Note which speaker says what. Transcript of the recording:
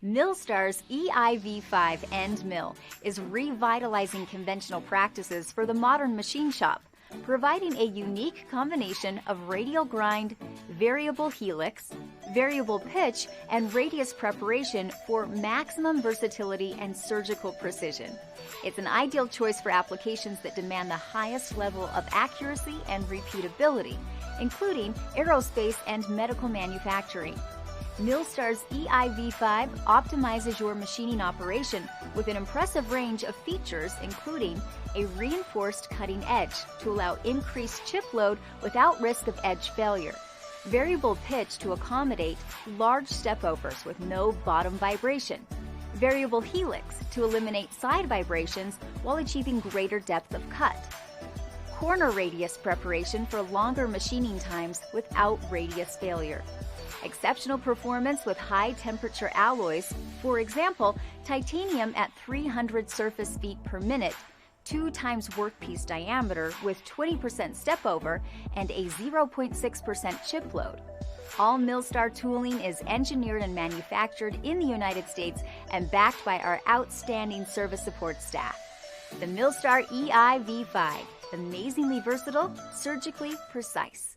Speaker 1: Millstar's EIV5 end mill is revitalizing conventional practices for the modern machine shop, providing a unique combination of radial grind, variable helix, variable pitch, and radius preparation for maximum versatility and surgical precision. It's an ideal choice for applications that demand the highest level of accuracy and repeatability, including aerospace and medical manufacturing. Millstar's EIV5 optimizes your machining operation with an impressive range of features, including a reinforced cutting edge to allow increased chip load without risk of edge failure, variable pitch to accommodate large stepovers with no bottom vibration, variable helix to eliminate side vibrations while achieving greater depth of cut, corner radius preparation for longer machining times without radius failure, exceptional performance with high-temperature alloys, for example, titanium at 300 surface feet per minute, 2 times workpiece diameter with 20% step over, and a 0.6% chip load. All Millstar tooling is engineered and manufactured in the United States and backed by our outstanding service support staff. The Millstar EIV5, amazingly versatile, surgically precise.